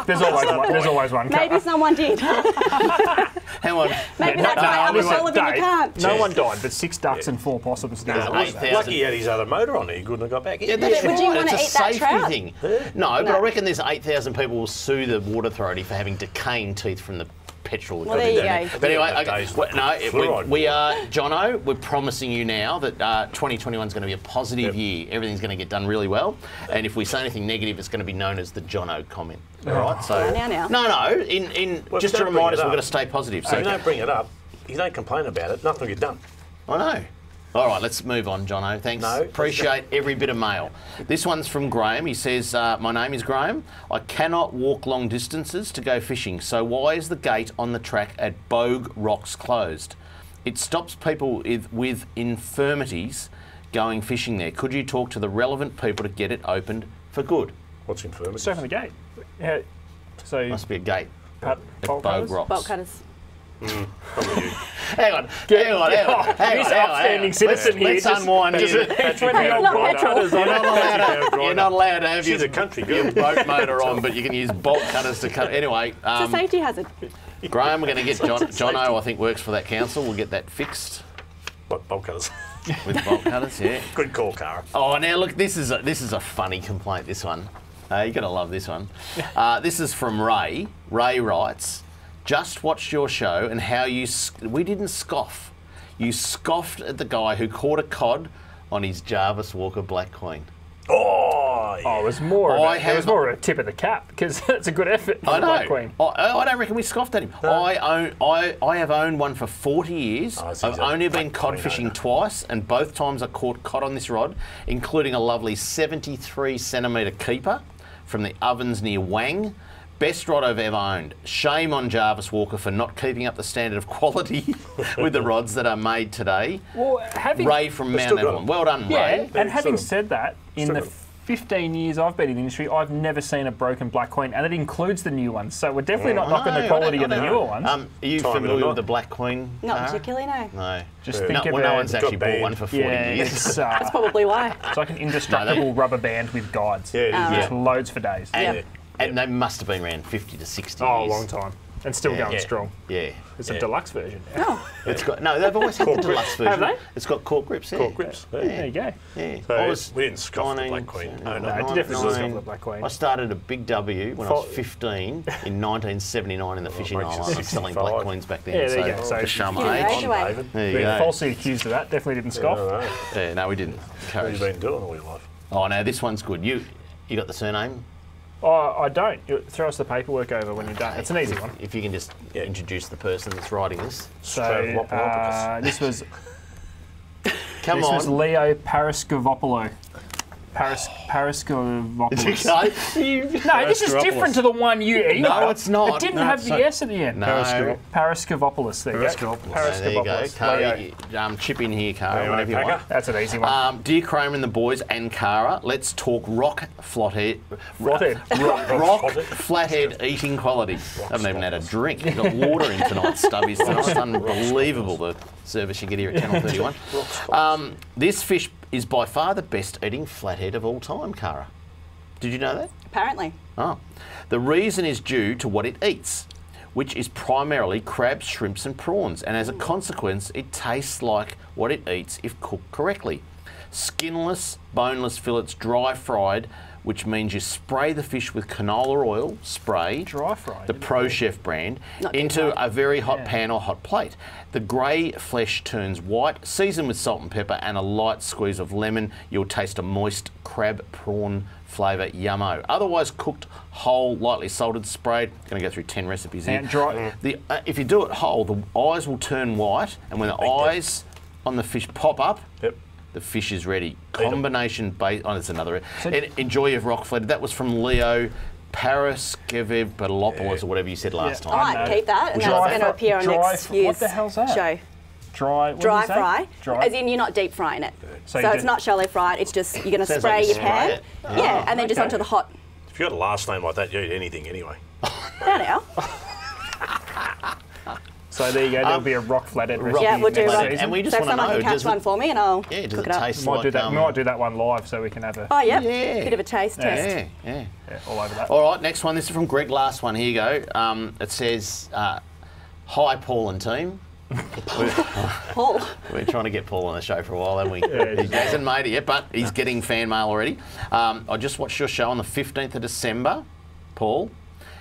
There's always one. Maybe someone did. Hang on. Maybe that's why Upper Colibin you can't. No one died, but 6 ducks and 4 possums died. Lucky he had his other motor on it, he couldn't have got back in. Yeah, that's Would you right. want to It's a eat that safety trout? thing. No, but I reckon there's 8,000 people will sue the Water Authority for having decaying teeth from the petrol. Well, there you go. But anyway, we are, Jono, we're promising you now that 2021 is going to be a positive year. Everything's going to get done really well. And if we say anything negative, it's going to be known as the Jono comment. All right? So now. No. Just to remind us, we've got to stay positive. So you don't bring it up, you don't complain about it, nothing will get done. I know. All right, let's move on, Jono. Thanks. No. Appreciate every bit of mail. This one's from Graham. He says, my name is Graham. I cannot walk long distances to go fishing, so why is the gate on the track at Bogue Rocks closed? It stops people with infirmities going fishing there. Could you talk to the relevant people to get it opened for good? What's infirmities? Straight from the gate. Yeah. So Must be a gate at Bogue Rocks. Bolt cutters. Hang on. This upstanding citizen here. Let's unwind here. You're not allowed to have She's a country girl. your boat motor on, but you can use bolt cutters to cut. Anyway, It's a safety hazard. Graham, we're going to get Jono, I think, works for that council. We'll get that fixed. What, bolt cutters? With bolt cutters, yeah. Good call, Cara. Oh, now look, this is a funny complaint, this one. You're going to love this one. This is from Ray. Ray writes, just watched your show and how we didn't scoff. You scoffed at the guy who caught a cod on his Jarvis Walker Black Queen. Oh, it was more of a tip of the cap because it's a good effort for the Black Queen. I don't reckon we scoffed at him. No. I have owned one for 40 years. I've only been cod fishing twice, and both times I caught cod on this rod, including a lovely 73 centimetre keeper from the ovens near Wang. Best rod I've ever owned. Shame on Jarvis Walker for not keeping up the standard of quality with the rods that are made today. Well, Ray from Mount Evelyn. Well done, Ray. And having said that, in the 15 years I've been in the industry, I've never seen a broken Black Queen, and it includes the new ones. So we're definitely not knocking the quality of the newer ones. Are you familiar with the Black Queen? Not particularly, no. No. Just think about no one's actually bought one for 40 years. That's probably why. It's like an indestructible rubber band with guides. Yeah, it is. Just loads for days. And they must have been around 50 to 60 years. Oh, a long time. And still going strong. Yeah. It's a deluxe version. It's got they've always had the deluxe version. Have they? It's got cork grips. Yeah. Cork grips. There you go. Yeah. So we didn't scoff the Black Queen. No, definitely scoff the Black Queen. I started a Big W when I was 15 in 1979 in the fishing island. I was selling Black Queens back then. Yeah, there you go. So to show my age. There you go. Falsely accused of that. Definitely didn't scoff. Yeah, no, we didn't. What have you been doing all your life? Oh, no, this one's good. You got the surname? Oh, I don't. Throw us the paperwork over when you're done. It's an easy one. If you can just introduce the person that's writing this. So, this was... Come this on. was Leo Parascovopoulos. Parascovopoulos. No, this is different to the one you emailed. No, it's not. It didn't have the S at the end. No. Parascovopoulos. There you go. Parascovopoulos. There you go. Chip in here, Cara, whenever you want. That's an easy one. Dear Kramer and the boys and Cara, let's talk rock flathead eating quality. I haven't even had a drink. You've got water in tonight, Stubbies. It's unbelievable the service you get here at Channel 31. This fish is by far the best eating flathead of all time, Cara. Did you know that? Apparently. Oh. The reason is due to what it eats, which is primarily crabs, shrimps and prawns, and as a consequence it tastes like what it eats if cooked correctly. Skinless, boneless fillets, dry fried which means you spray the fish with canola oil, dry fry, the Pro Chef brand, into a very hot pan or hot plate. The grey flesh turns white, seasoned with salt and pepper and a light squeeze of lemon. You'll taste a moist crab prawn flavour, yummo. Otherwise cooked whole, lightly salted, sprayed. Going to go through 10 recipes here. And dry. If you do it whole, the eyes will turn white, and when the eyes on the fish pop up, the fish is ready. Combination base. Oh, that's another. Enjoy your rock flatted. That was from Leo Paraskevibalopoulos or whatever you said last time. All right, keep that, and that's going to appear on next year's what the hell's that? show. Dry fry, as in you're not deep frying it. So it's not shallow fried. It's just you're going to spray your pan, and then just onto the hot. If you've got a last name like that, you eat anything anyway. Now. So there you go. There'll be a rock flatted recipe. Yeah, we'll do one. And we just so want to know, someone can catch one for me, and I'll cook it up. Taste We might, like, we might do that one live, so we can have a. Oh yeah, bit of a taste test. Yeah, all over that. All right, next one. This is from Greg. Last one. Here you go. It says, "Hi, Paul and team." Paul. We're trying to get Paul on the show for a while, haven't we? He hasn't made it yet, but he's getting fan mail already. I just watched your show on the 15th of December, Paul,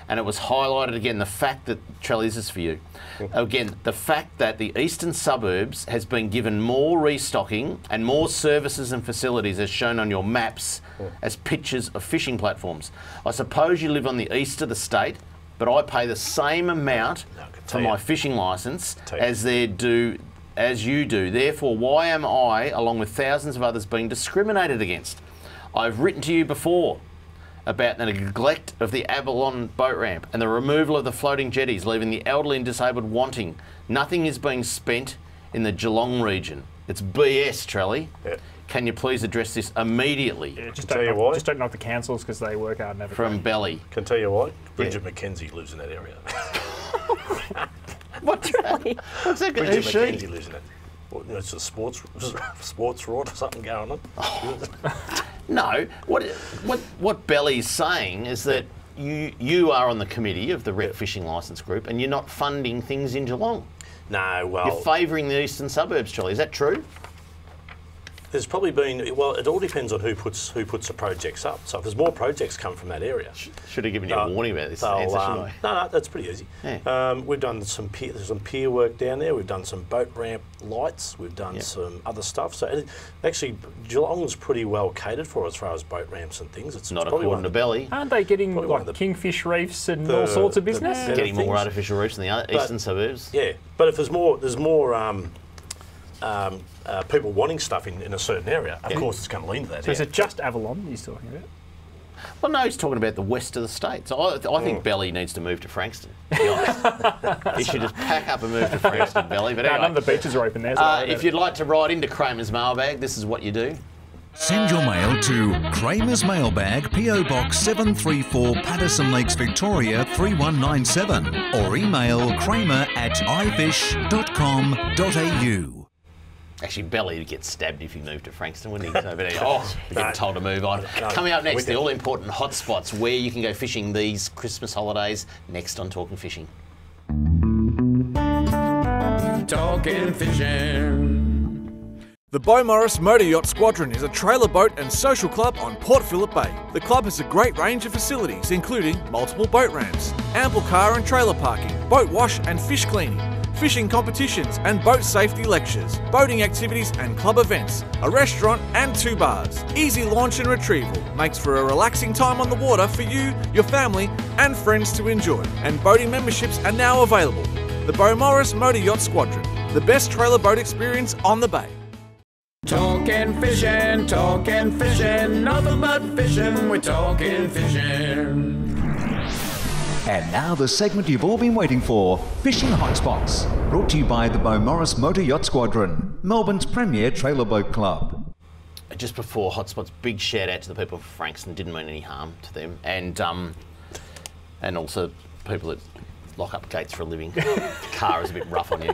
and it was highlighted again the fact that, Trelly, this is for you. Again, the fact that the eastern suburbs has been given more restocking and more services and facilities as shown on your maps as pictures of fishing platforms. I suppose you live on the east of the state, but I pay the same amount for my fishing licence as you do. Therefore, why am I, along with thousands of others, being discriminated against? I've written to you before about the neglect of the Avalon boat ramp and the removal of the floating jetties, leaving the elderly and disabled wanting. Nothing is being spent in the Geelong region. It's BS, Trelly. Can you please address this immediately? Yeah, just don't knock the councils because they work hard and have From Belly. Can tell you why. Bridget McKenzie lives in that area. What's that? What's that? Bridget McKenzie lives in it. Well, it's a sports rod or something going on. No, what Belly's saying is that you are on the committee of the Rep Fishing Licence Group and you're not funding things in Geelong. No, well... You're favouring the eastern suburbs, Charlie. Is that true? There's probably been... Well, it all depends on who puts the projects up. So if there's more projects come from that area... Should have given you a warning about this answer, shouldn't I? No, that's pretty easy. Yeah. We've done some pier work down there. We've done some boat ramp lights. We've done some other stuff. So actually, Geelong's pretty well catered for as far as boat ramps and things. It's not according to Belly. Aren't they getting like kingfish reefs and all sorts of business? Getting more artificial reefs in the eastern suburbs. Yeah, but if there's more people wanting stuff in a certain area, of course it's going to lean to that. So is it just Avalon he's talking about? Well, no, he's talking about the west of the state. So I think Belly needs to move to Frankston, to be honest. He should just pack up and move to Frankston, Belly. But anyway, none of the beaches are open there. So if you'd like to write into Kramers Mailbag, this is what you do. Send your mail to Kramers Mailbag, PO Box 734, Patterson Lakes, Victoria 3197, or email kramer@ifish.com.au. Actually, Belly would get stabbed if he moved to Frankston, wouldn't he? So, but he'd get told to move on. Coming up next, the all-important hotspots where you can go fishing these Christmas holidays. Next on Talking Fishing. Talking Fishing. The Beaumaris Motor Yacht Squadron is a trailer boat and social club on Port Phillip Bay. The club has a great range of facilities, including multiple boat ramps, ample car and trailer parking, boat wash and fish cleaning, fishing competitions and boat safety lectures, boating activities and club events, a restaurant and 2 bars. Easy launch and retrieval makes for a relaxing time on the water for you, your family and friends to enjoy. And boating memberships are now available. The Beaumaris Motor Yacht Squadron, the best trailer boat experience on the bay. Talking fishing, nothing but fishing, we're talking fishing. And now the segment you've all been waiting for, Fishing Hotspots, brought to you by the Beaumaris Motor Yacht Squadron, Melbourne's premier trailer boat club. Just before hotspots, big shout out to the people of Frankston. Didn't mean any harm to them, and also people that lock up gates for a living. Car is a bit rough on you.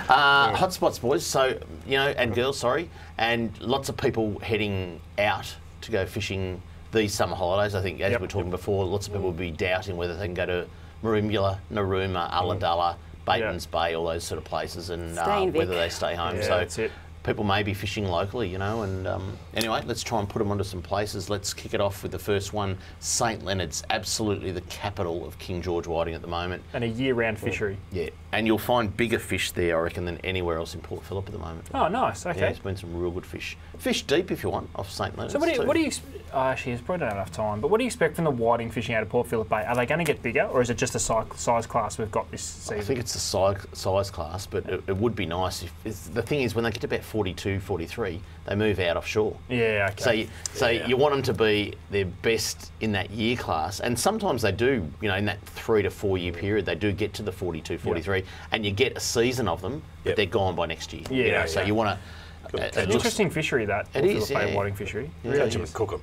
Hotspots, boys. So and girls, sorry, and lots of people heading out to go fishing these summer holidays. I think, as we were talking before, lots of people will be doubting whether they can go to Merimbula, Narooma, Ulladulla, Batemans Bay, all those sort of places, and whether they stay home. Yeah, so that's it. people may be fishing locally, and anyway, let's try and put them onto some places. Let's kick it off with the first one, St Leonard's, absolutely the capital of King George whiting at the moment. And a year-round fishery. Yeah, and you'll find bigger fish there, I reckon, than anywhere else in Port Phillip at the moment. Oh, nice, okay. Yeah, there's been some real good fish. Fish deep if you want, off St Leonard's. So what do you actually, it's probably not enough time, but what do you expect from the whiting fishing out of Port Phillip Bay? Are they going to get bigger, or is it just a size class we've got this season? I think it's a size class, but it would be nice if the thing is when they get to about 42, 43, they move out offshore. Yeah, okay. So you want them to be their best in that year class, and sometimes they do, in that 3 to 4 year period, they do get to the 42, 43, and you get a season of them, but they're gone by next year. Yeah, so you want to. It's an interesting fishery, that. It is, Bay whiting fishery. Catch them and cook them.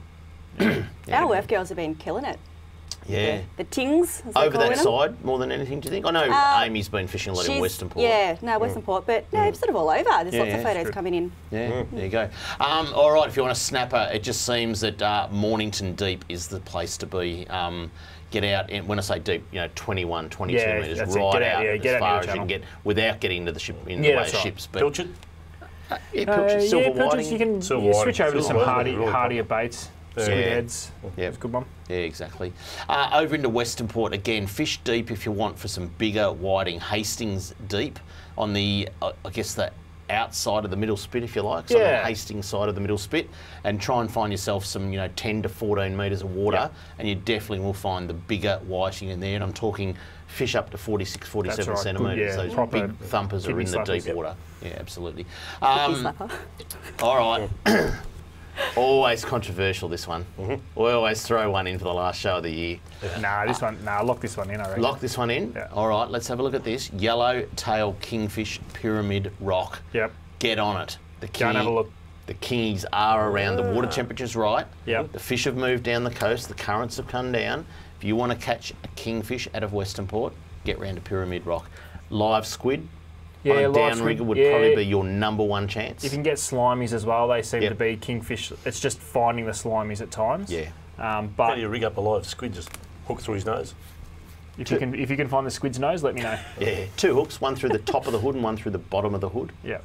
Our WIRF girls have been killing it. Yeah. The tings, as they Over call that them. side, more than anything, do you think? I know Amy's been fishing a lot in Western Port. Yeah, no, Western Port, but no, sort of all over. There's lots of photos coming in. Yeah, there you go. All right, if you want a snapper, it just seems that Mornington Deep is the place to be. Get out, when I say deep, 21, 22 metres, right out as far as you can get without getting into the ship in the way of ships. But pilchard? Pilchard, silver whiting. You can switch over to some hardier baits. Squid heads. Yeah, it's a good one. Yeah, exactly. Over into Western Port again. Fish deep if you want for some bigger whiting. Hastings deep on the, I guess the outside of the middle spit, if you like, so on the Hastings side of the middle spit, and try and find yourself some, 10 to 14 metres of water, and you definitely will find the bigger whiting in there. And I'm talking fish up to 46, 47 centimetres. Those big thumpers are in the deep water. Yeah, absolutely. All right. Always controversial, this one. We always throw one in for the last show of the year. Lock this one in, I reckon. Lock this one in? Yeah. All right, let's have a look at this. Yellow-tail kingfish pyramid rock. Yep. Get on it. Go and have a look. The kingies are around. The water temperature's right. Yep. The fish have moved down the coast. The currents have come down. If you want to catch a kingfish out of Western Port, get round to Pyramid Rock. Live squid. On a downrigger would probably be your #1 chance. You can get slimies as well. They seem to be kingfish. It's just finding the slimies at times. Yeah. But how do you rig up a live squid? Just hook through his nose. If you can find the squid's nose, let me know. Yeah, 2 hooks, one through the top of the hood and one through the bottom of the hood. Yeah.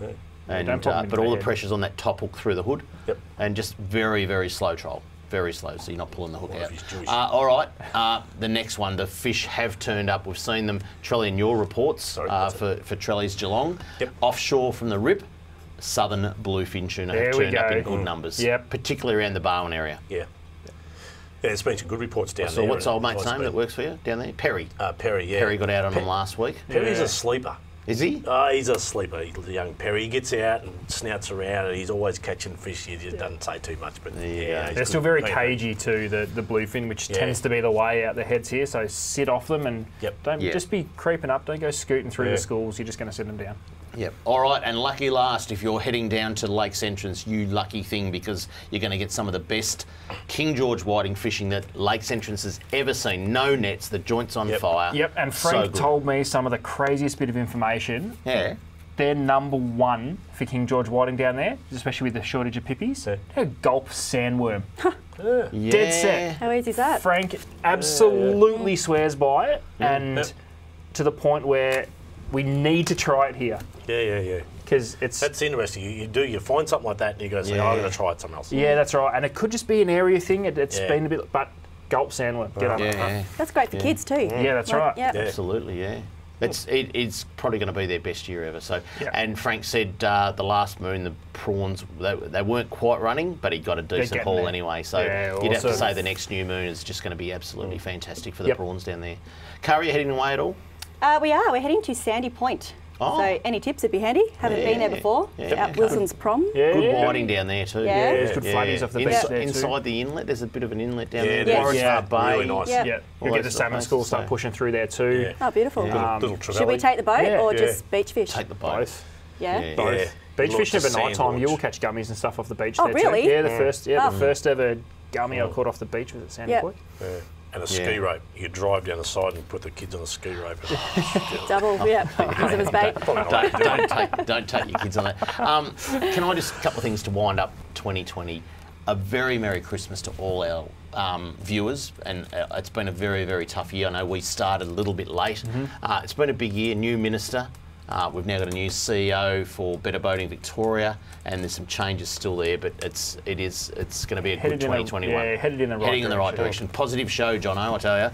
And but all the pressure's on that top hook through the hood. Yep. And just very, very slow troll. Very slow, so you're not pulling the hook out. All right, the next one, the fish have turned up. We've seen them, Trelly, in your reports for Trelly's Geelong. Yep. Offshore from the Rip, southern bluefin tuna have turned up in good numbers, particularly around the Barwon area. Yeah. Yeah, there's been some good reports down there. So what's old mate's name that works for you down there? Perry. Perry, yeah. Perry got out on them last week. Perry's a sleeper. Is he? He's a sleeper, the young Perry. He gets out and snouts around and he's always catching fish. He just doesn't say too much, but they're still very cagey too, the bluefin, which tends to be the way out the heads here. So sit off them and don't just be creeping up. Don't go scooting through the schools. You're just going to sit them down. Yep. All right, and lucky last, if you're heading down to Lakes Entrance, you lucky thing, because you're going to get some of the best King George whiting fishing that Lakes Entrance has ever seen. No nets, the joint's on fire. Yep, and Frank told me some of the craziest bit of information. Yeah. They're #1 for King George whiting down there, especially with the shortage of pippies. They're a gulp sandworm. Dead set. How easy is that? Frank absolutely swears by it, and to the point where we need to try it here. Yeah. Because that's interesting. You find something like that and you go say, I'm going to try it somewhere else. Yeah, that's right. And it could just be an area thing. It's been a bit, but gulp sandworm. Get on it. That's great for kids too. Yeah, that's right. Yep. Absolutely, yeah. It's probably going to be their best year ever. So, and Frank said the last moon, the prawns, they weren't quite running, but he got a decent haul anyway. So you'd have to say the next new moon is just going to be absolutely fantastic for the prawns down there. Cara, you heading away at all? We are. We're heading to Sandy Point. So any tips would be handy. Haven't been there before. Out Wilson's Prom. Good whiting down there too. Yeah. There's good floodies off the beach there inside the inlet, there's a bit of an inlet down there. Bay. Really nice. You'll get the salmon school start pushing through there too. Oh, beautiful. Little should we take the boat or just beach fish? Take the boat. Yeah. Both. Beach fishing over night time, you will catch gummies and stuff off the beach there really? too. Yeah, the first ever gummy I caught off the beach was at Sandy Point. And a ski rope. You could drive down the side and put the kids on a ski rope. Double, use them as bait. Don't take your kids on that. Can I just, a couple of things to wind up 2020. A very Merry Christmas to all our viewers, and it's been a very, very tough year. I know we started a little bit late. It's been a big year, new minister. We've now got a new CEO for Better Boating Victoria, and there's some changes still there, but it's going to be a good 2021. Headed in the right direction. Positive show, Jono, I tell you.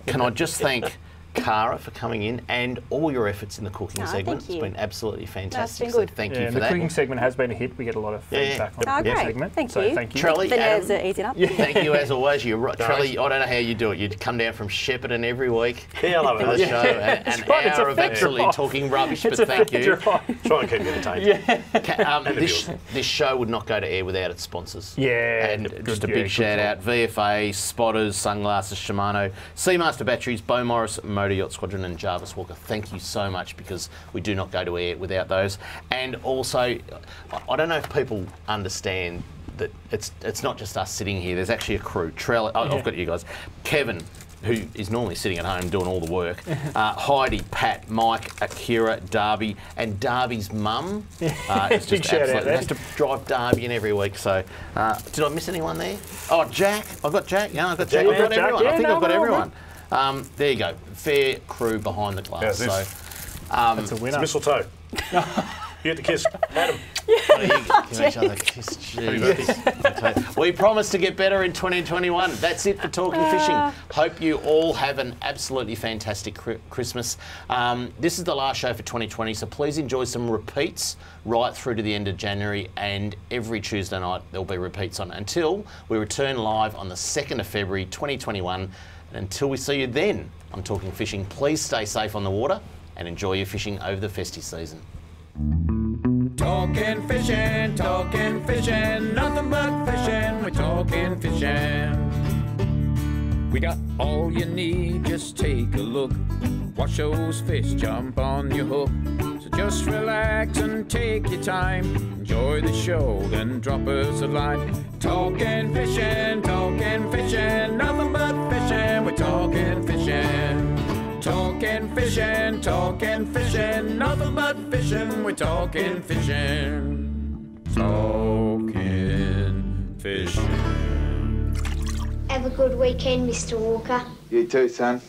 Can I just thank Cara for coming in and all your efforts in the cooking segment. It's been absolutely fantastic. It's been good. So thank you for the that. cooking segment has been a hit. We get a lot of feedback on the segment. Thank so you. Thank you. Trelly, the nerves are easing up. Thank you as always. Trelly, I don't know how you do it. You'd come down from Shepparton every week I love it. for the show, an hour of absolutely talking rubbish, but thank you. Try and keep me entertained. This show would not go to air without its sponsors. Yeah. And just a big shout out, VFA, Spotters, Sunglasses, Shimano, Seamaster Batteries, Beaumaris Motor Yacht Squadron and Jarvis Walker. Thank you so much, because we do not go to air without those. And also, I don't know if people understand that it's not just us sitting here. There's actually a crew. I've got you guys. Kevin, who is normally sitting at home doing all the work. Heidi, Pat, Mike, Akira, Darby, and Darby's mum is just absolutely has to drive Darby in every week. So, did I miss anyone there? Oh, Jack. I've got Jack. Yeah, I've got Jack. I've got everyone. I think I've got everyone. There you go. Fair crew behind the glass. Yeah, that's a winner. It's mistletoe. You get the kiss. Adam. Give each other a kiss. Jeez. We promise to get better in 2021. That's it for Talking Fishing. Hope you all have an absolutely fantastic Christmas. This is the last show for 2020, so please enjoy some repeats right through to the end of January, and every Tuesday night there'll be repeats on until we return live on the 2nd of February 2021. And until we see you then on Talking Fishing, please stay safe on the water and enjoy your fishing over the festive season. Talking fishing, nothing but fishing, we're talking fishing. We got all you need, just take a look. Watch those fish jump on your hook. So just relax and take your time. Enjoy the show, then drop us a line. Talking fishing, nothing but fishing, we're talking fishing. Talking fishing, nothing but fishing, we're talking fishing. Talking fishing. Have a good weekend, Mr. Walker. You too, son.